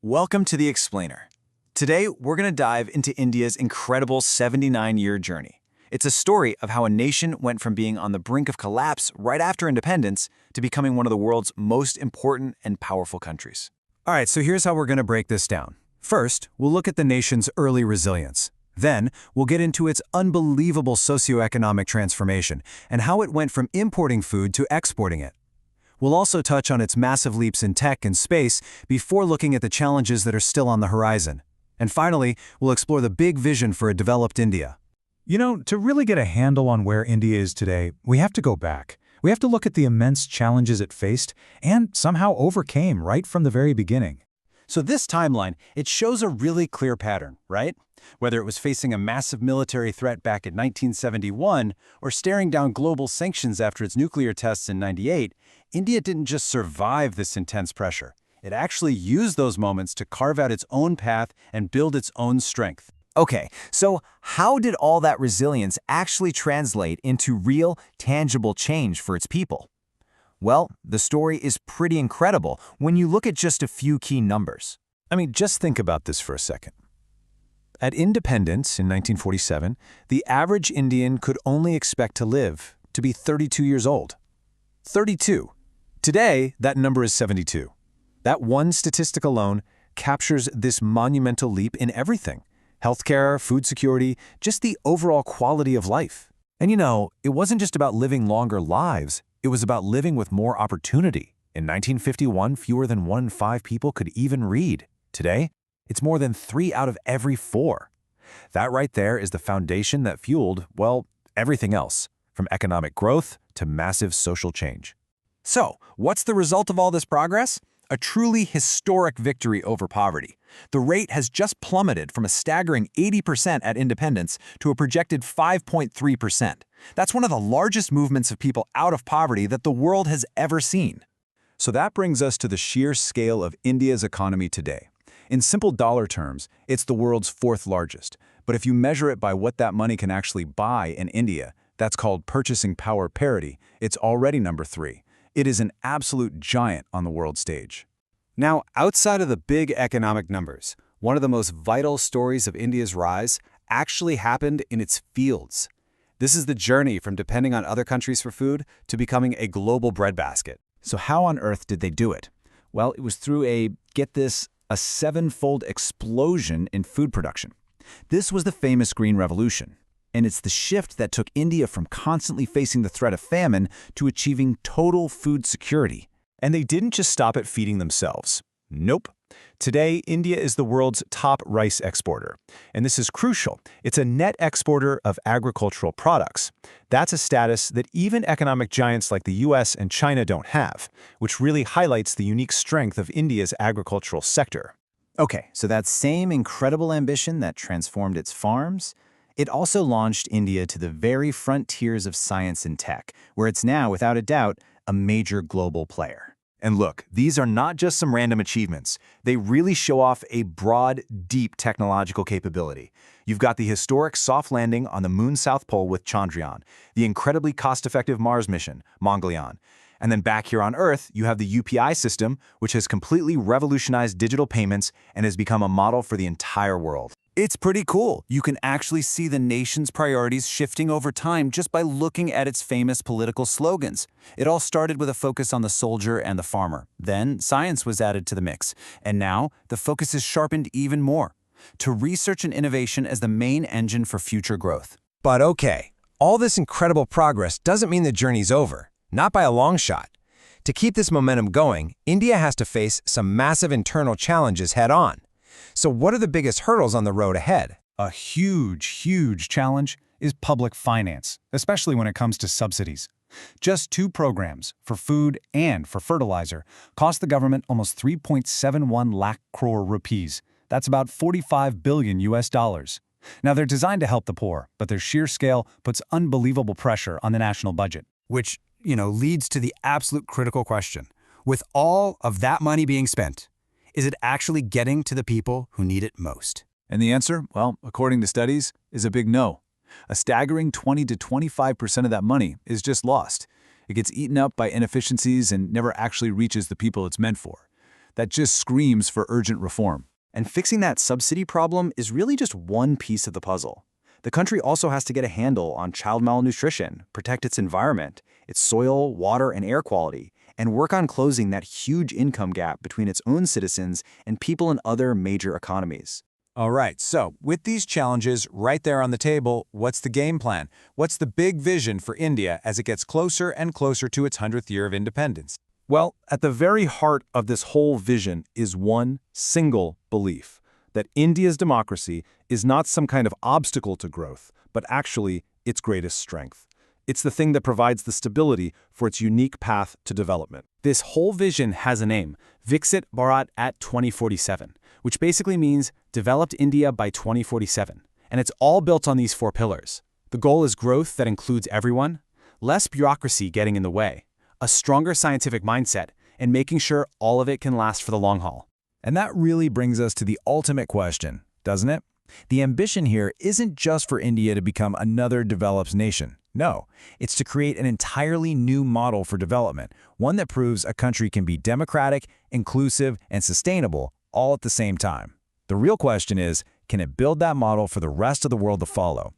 Welcome to The Explainer. Today, we're going to dive into India's incredible 79-year journey. It's a story of how a nation went from being on the brink of collapse right after independence to becoming one of the world's most important and powerful countries. All right, so here's how we're going to break this down. First, we'll look at the nation's early resilience. Then, we'll get into its unbelievable socio-economic transformation and how it went from importing food to exporting it. We'll also touch on its massive leaps in tech and space before looking at the challenges that are still on the horizon. And finally, we'll explore the big vision for a developed India. You know, to really get a handle on where India is today, we have to go back. We have to look at the immense challenges it faced and somehow overcame right from the very beginning. So this timeline, it shows a really clear pattern, right? Whether it was facing a massive military threat back in 1971 or staring down global sanctions after its nuclear tests in '98, India didn't just survive this intense pressure. It actually used those moments to carve out its own path and build its own strength. Okay, so how did all that resilience actually translate into real, tangible change for its people? Well, the story is pretty incredible when you look at just a few key numbers. I mean, just think about this for a second. At independence in 1947, the average Indian could only expect to live to be 32 years old. 32. Today, that number is 72. That one statistic alone captures this monumental leap in everything. Healthcare, food security, just the overall quality of life. And you know, it wasn't just about living longer lives, it was about living with more opportunity. In 1951, fewer than 1 in 5 people could even read. Today, it's more than 3 out of every 4. That right there is the foundation that fueled, well, everything else, from economic growth to massive social change. So, what's the result of all this progress? A truly historic victory over poverty. The rate has just plummeted from a staggering 80% at independence to a projected 5.3%. That's one of the largest movements of people out of poverty that the world has ever seen. So that brings us to the sheer scale of India's economy today. In simple dollar terms, it's the world's 4th largest. But if you measure it by what that money can actually buy in India, that's called purchasing power parity, it's already number 3. It is an absolute giant on the world stage. Now, outside of the big economic numbers, one of the most vital stories of India's rise actually happened in its fields. This is the journey from depending on other countries for food to becoming a global breadbasket. So how on earth did they do it? Well, it was through a 7-fold explosion in food production. This was the famous Green Revolution. And it's the shift that took India from constantly facing the threat of famine to achieving total food security. And they didn't just stop at feeding themselves. Nope. Today, India is the world's top rice exporter. And this is crucial. It's a net exporter of agricultural products. That's a status that even economic giants like the US and China don't have, which really highlights the unique strength of India's agricultural sector. Okay, so that same incredible ambition that transformed its farms, it also launched India to the very frontiers of science and tech, where it's now, without a doubt, a major global player. And look, these are not just some random achievements. They really show off a broad, deep technological capability. You've got the historic soft landing on the moon's south pole with Chandrayaan, the incredibly cost-effective Mars mission, Mangalyaan. And then back here on Earth, you have the UPI system, which has completely revolutionized digital payments and has become a model for the entire world. It's pretty cool. You can actually see the nation's priorities shifting over time just by looking at its famous political slogans. It all started with a focus on the soldier and the farmer. Then science was added to the mix. And now the focus is sharpened even more to research and innovation as the main engine for future growth. But okay, all this incredible progress doesn't mean the journey's over. Not by a long shot. To keep this momentum going, India has to face some massive internal challenges head-on. So what are the biggest hurdles on the road ahead? A huge challenge is public finance, especially when it comes to subsidies. Just 2 programs, for food and for fertilizer, cost the government almost 3.71 lakh crore rupees. That's about 45 billion US dollars. Now, they're designed to help the poor, but their sheer scale puts unbelievable pressure on the national budget. Which, leads to the absolute critical question. With all of that money being spent, is it actually getting to the people who need it most? And the answer, well, according to studies, is a big no. A staggering 20 to 25% of that money is just lost. It gets eaten up by inefficiencies and never actually reaches the people it's meant for. that just screams for urgent reform. And fixing that subsidy problem is really just one piece of the puzzle. The country also has to get a handle on child malnutrition, protect its environment, its soil, water, and air quality, and work on closing that huge income gap between its own citizens and people in other major economies. All right, so with these challenges right there on the table, what's the game plan? What's the big vision for India as it gets closer and closer to its 100th year of independence? Well, at the very heart of this whole vision is one single belief, that India's democracy is not some kind of obstacle to growth, but actually its greatest strength. It's the thing that provides the stability for its unique path to development. This whole vision has a name, Viksit Bharat at 2047, which basically means developed India by 2047. And it's all built on these 4 pillars. The goal is growth that includes everyone, less bureaucracy getting in the way, a stronger scientific mindset, and making sure all of it can last for the long haul. And that really brings us to the ultimate question, doesn't it? The ambition here isn't just for India to become another developed nation. No, it's to create an entirely new model for development, one that proves a country can be democratic, inclusive, and sustainable all at the same time. The real question is, can it build that model for the rest of the world to follow?